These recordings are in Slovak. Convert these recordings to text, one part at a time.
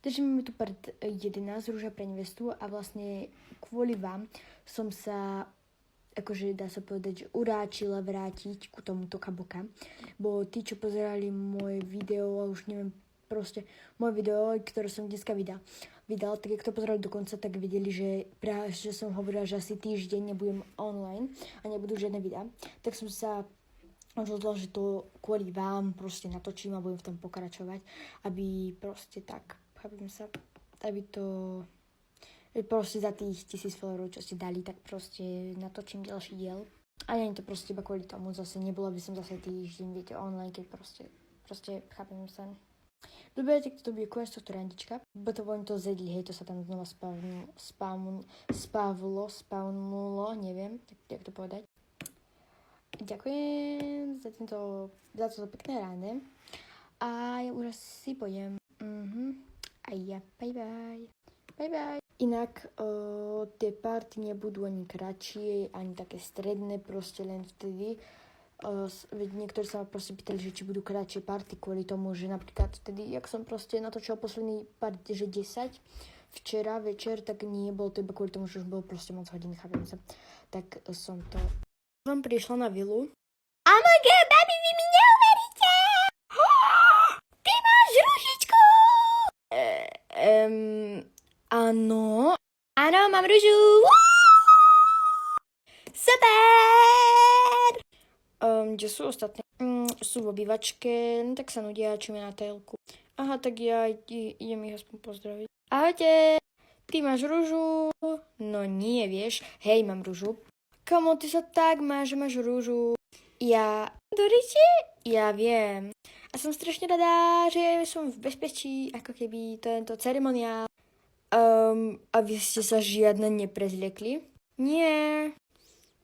Držíme tu part 11, Rúža pre nevestu a vlastne kvôli vám som sa, akože dá sa povedať, že uráčila vrátiť ku tomuto kaboka. Bo tí, čo pozerali moje video, a už neviem, proste moje video, ktoré som dneska vydal, tak jak to pozerali do konca, tak videli, že som hovorila, že asi týždeň nebudem online a nebudú žiadne videá. Tak som sa rozhodla, že to kvôli vám proste natočím a budem v tom pokračovať, aby proste tak, chápem sa, aby to proste za tých 1000 followerov, čo ste dali, tak proste natočím ďalší diel. A nie je to proste iba kvôli tomu, zase nebola by som zase týždeň, viete, online, keď proste chápem sa. Dobre, tak to bude koniec tohto randička. Bo to voň to zedli, hej, to sa tam znova spavnulo, neviem, tak jak to povedať. Ďakujem za toto pekné ráne. A ja už asi pôjdem. A ja, bye bye. Inak tie party nebudú ani kratšie, ani také stredné, proste len vtedy. Niektorí sa ma proste pýtali, že či budú kratšie party kvôli tomu, že napríklad vtedy, jak som proste natočila posledný part, že 10 včera večer, tak nie bolo to iba kvôli tomu, že už bolo proste moc hodín, chápem sa. Tak som to... Som prišla na vilu. Oh my god, babi, vy mi neuveríte! Ty máš ružičku! Áno. Áno, mám ružu. Super! Kde sú ostatní? Sú v obývačke, no tak sa nudia, čume na telku. Aha, tak ja idem ich aspoň pozdraviť. Ahojte! Ty máš ružu? No nie, vieš. Hej, mám ružu. Kamo, ty sa tak máš, že máš rúžu. Ja... Doríte? Ja viem. A som strašne rada, že som v bezpečí, ako keby tento ceremoniál. A vy ste sa žiadne neprezliekli? Nie.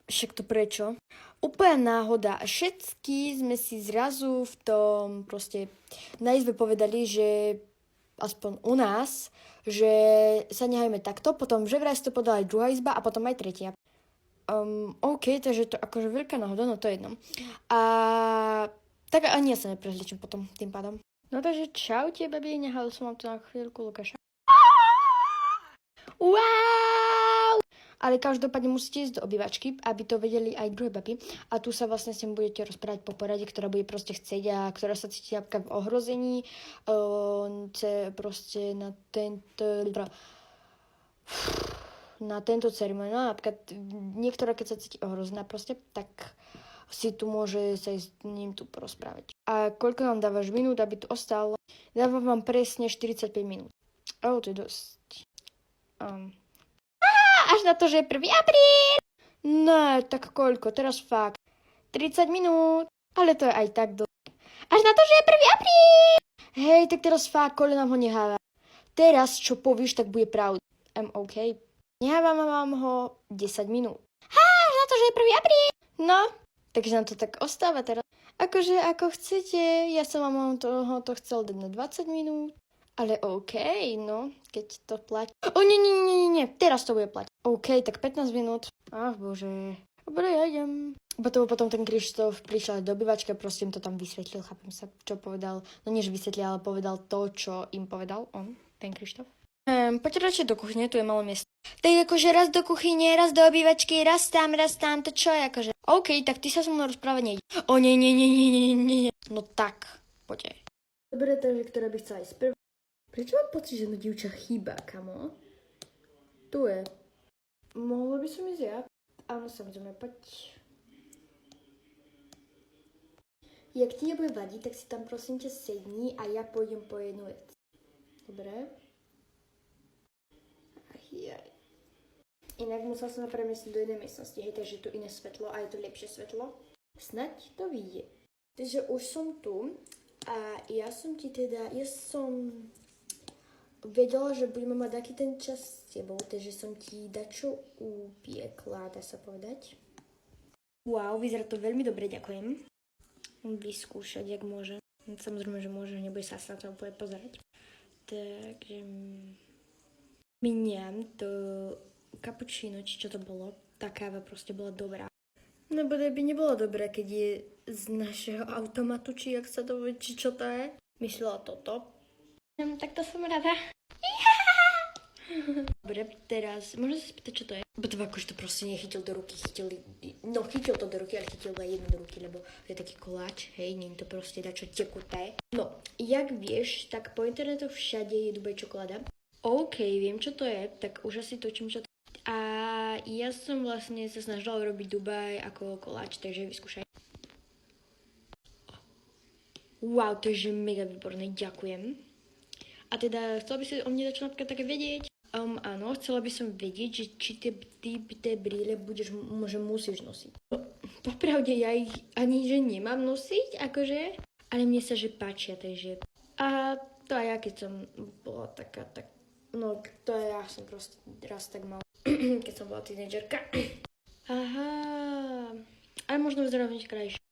Však to prečo? Úplná náhoda. Všetky sme si zrazu v tom proste na izbe povedali, že aspoň u nás, že sa nehajme takto, potom že vraj si to podala aj druhá izba a potom aj tretia. OK, takže to akože veľká náhoda, no to je jedno. A tak ani ja sa neprezličím potom tým pádom. No takže čaute, babi, nehal som vám tu na chvíľku Lukáša. Wow! Ale každopádne musíte ísť do obývačky, aby to vedeli aj druhé baby. A tu sa vlastne s ním budete rozprávať po porade, ktorá bude proste chcieť a ktorá sa cíti napríklad v ohrození. Proste na tento ceremoniál, napríklad niektorá, keď sa cíti ohrozená proste, tak si tu môže sa s ním tu porozprávať. A koľko nám dávaš minút, aby tu ostal? Dávam vám presne 45 minút. To je dosť. Až na to, že je 1. apríl! No, tak koľko? Teraz fakt. 30 minút. Ale to je aj tak dosť. Až na to, že je 1. apríl! Hej, tak teraz fakt, koľko nám ho neháva. Teraz, čo povieš, tak bude pravda. OK. Nehávam vám ho 10 minút. Až na to, že je 1. apríl! No, takže nám to tak ostáva teraz. Akože, ako chcete, ja som vám to chcel dať na 20 minút. Ale OK, no, keď to platí. Nie, teraz to bude platiť. OK, tak 15 minút. Ach, bože. Dobre, ja idem. Potom ten Krištof prišiel do obývačky a proste im to tam vysvetlil, chápem sa, čo povedal. No nie, že vysvetlil, ale povedal to, čo im povedal on, ten Krištof. Poďte radšej do kuchyne, tu je malo miesto. Tak akože raz do kuchyne, raz do obývačky, raz tam, to čo je akože? OK, tak ty sa so mnou rozprávať nejde. Nie. No tak, poďte. Dobre, takže ktorá by chcela ísť prvá? Prečo mám pocit, že jedno dievča chýba, kamo? Tu je. Mohla by som ísť ja? Áno, samozrejme, poď. Jak ti nebude vadiť, tak si tam prosím ťa sedni a ja pôjdem po jednu vec. Dobre? Jaj. Inak musela som sa premiesniť do jednej miestnosti, hej, takže tu iné svetlo a je to lepšie svetlo. Snaď to vyjde. Takže už som tu a ja som vedela, že budeme mať taký ten čas s tebou, takže som ti dačo upiekla, dá sa povedať. Wow, vyzerá to veľmi dobre, ďakujem. Vyskúšať, jak môže. Samozrejme, že môže, nebude sa na to úplne pozerať. Takže... Miniam to kapučíno, či čo to bolo. Tá káva proste bola dobrá. No bude by nebolo dobré, keď je z našeho automatu, či jak sa to či čo to je. Myslela toto. Tak to som rada. Dobre, teraz môžem sa spýtať, čo to je? Bo to akože to proste nechytil do ruky, chytil to do ruky, ale chytil iba jednu do ruky, lebo to je taký koláč, hej, nie je to proste dačo tekuté. No, jak vieš, tak po internetu všade je Dubaj čokoláda. OK, viem, čo to je, tak už asi točím, čo to je. A ja som vlastne sa snažila robiť Dubaj ako koláč, takže vyskúšaj. Wow, to je že mega výborné, ďakujem. A teda, chcela by si o mne dačo napríklad také vedieť? Áno, chcela by som vedieť, že či tie brýle musíš nosiť. Popravde, ja ich ani že nemám nosiť, akože, ale mne sa že páčia, takže. A to aj ja, keď som bola taká, tak, no to ja som proste raz tak mal, keď som bola tínedžerka. Aha, ale možno vyzerám hneď krajšie.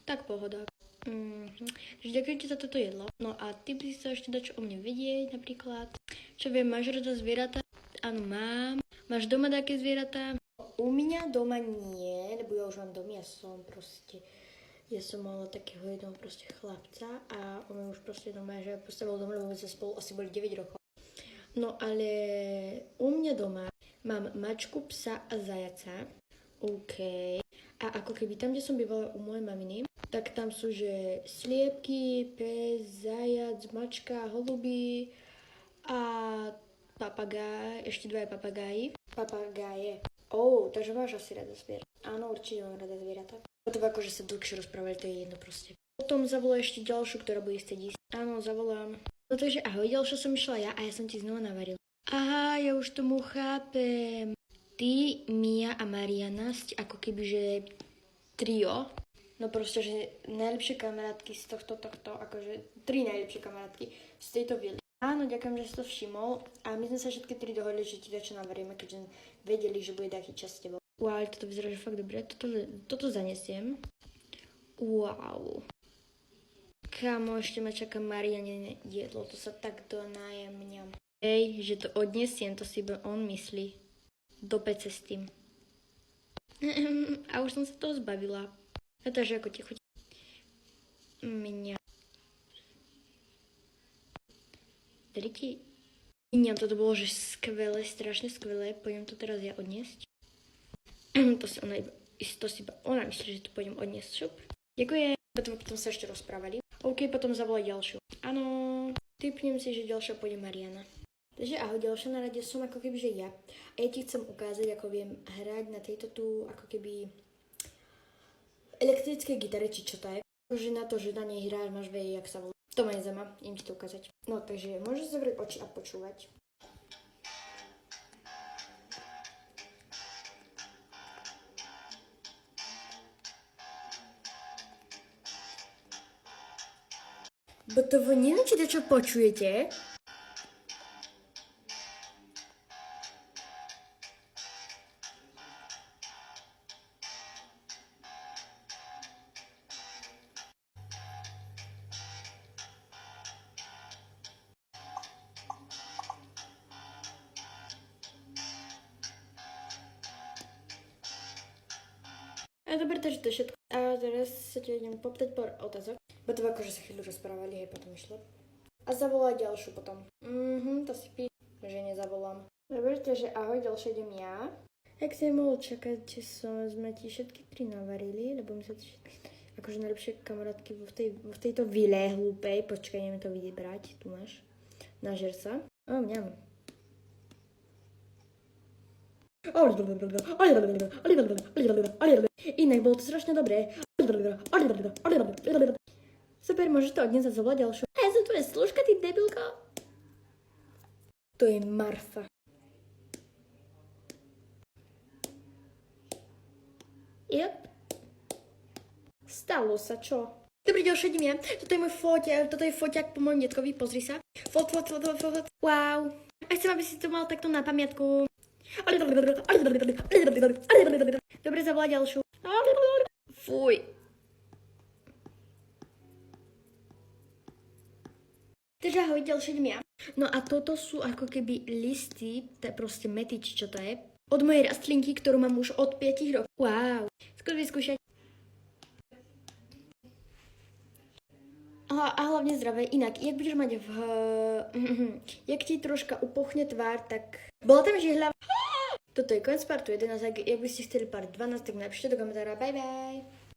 Tak pohoda. Takže ďakujem ti za toto jedlo. No a ty by si sa ešte dať čo o mne vedieť, napríklad. Čo viem, máš rada zvieratá? Áno, mám. Máš doma také zvieratá? U mňa doma nie, lebo ja už mám dom, ja som mala takého jedného proste chlapca a on už proste doma, že postavil dom, lebo my sa spolu asi boli 9 rokov. No ale u mňa doma mám mačku, psa a zajaca. OK. A ako keby tam, kde som bývala u mojej maminy, tak tam sú, že sliepky, pes, zajac, mačka, holuby a papagaj, ešte 2 papagáji. Papagáje. Takže máš asi rada zvieratá. Áno, určite mám rada zvieratá. Potom akože sa dlhšie rozprávali, to je jedno proste. Potom zavolá ešte ďalšiu, ktorá bude chcieť ísť. Áno, zavolám. No takže ahoj, ďalšia som išla ja a ja som ti znova navarila. Aha, ja už tomu chápem. Ty, Mia a Mariana ste ako keby, že trio. No proste, že najlepšie kamarátky z tohto, akože 3 najlepšie kamarátky z tejto vily. Áno, ďakujem, že si to všimol. A my sme sa všetky 3 dohodli, že ti dačo navaríme, keďže vedeli, že bude taký čas s tebou. Wow, toto vyzerá, že fakt dobre. Toto zanesiem. Wow. Kámo, ešte ma čaká Marianine jedlo, to sa tak donajemňam. Hej, že to odnesiem, to si iba on myslí. Do pece s tým. A už som sa toho zbavila. A takže ako ti chutí. Mňa. Driti. Mňa, toto bolo, že skvelé, strašne skvelé. Pôjdem to teraz ja odniesť. To si iba ona myslí, že to pôjdem odniesť. Šup. Ďakujem. Potom sa ešte rozprávali. OK, potom zavolaj ďalšiu. Áno, typnem si, že ďalšia pôjde Mariana. Takže ahoj, ďalšia na rade som ako keby, že ja. A ja ti chcem ukázať, ako viem hrať na tejto tu, ako keby elektrické gitare, či čo to je. Že na to, že na nej hráš, máš vedieť, jak sa volá. To ma nezaujíma, idem ti to ukázať. No, takže môžeš zavrieť oči a počúvať. Bo to vy neviem, či to čo počujete. A dobre, takže to je všetko. A teraz sa ti idem popýtať pár otázok. Bo to akože sa chvíľu rozprávali, hej, potom išlo. A zavolať ďalšiu potom. To si píš, že nezavolám. Dobre, takže ahoj, ďalšie idem ja. Jak si mohol čakať, že sme ti všetky 3 navarili, lebo my sa všetky, akože najlepšie kamarátky v tejto vile hlúpej. Počkaj, ideme to vybrať, tu máš. Nažer sa. Mňam. Inak bolo to strašne dobré. Super, môžeš to odniesť a zavolať ďalšiu. A ja som tvoja služka, ty debilko. To je Marfa. Yep. Stalo sa, čo? Dobrý, ďalšie idem ja. Toto je môj foťák po môjom detkovi, pozri sa. Fot. Wow. A chcem, aby si to mal takto na pamiatku. Dobre, zavolať ďalšiu. Fuj. Takže ahoj, ďalšie idem ja. No a toto sú ako keby listy, to je proste metič, čo to je. Od mojej rastlinky, ktorú mám už od 5 rokov. Wow. Skús vyskúšať. A hlavně zdravé. Jinak, jak budeš mať jak ti troška upochne tvár, tak... Bola tam žihľava. Toto je konec partu 11, jak byste chtěli part 12, tak napíšte do komentára. Bye bye.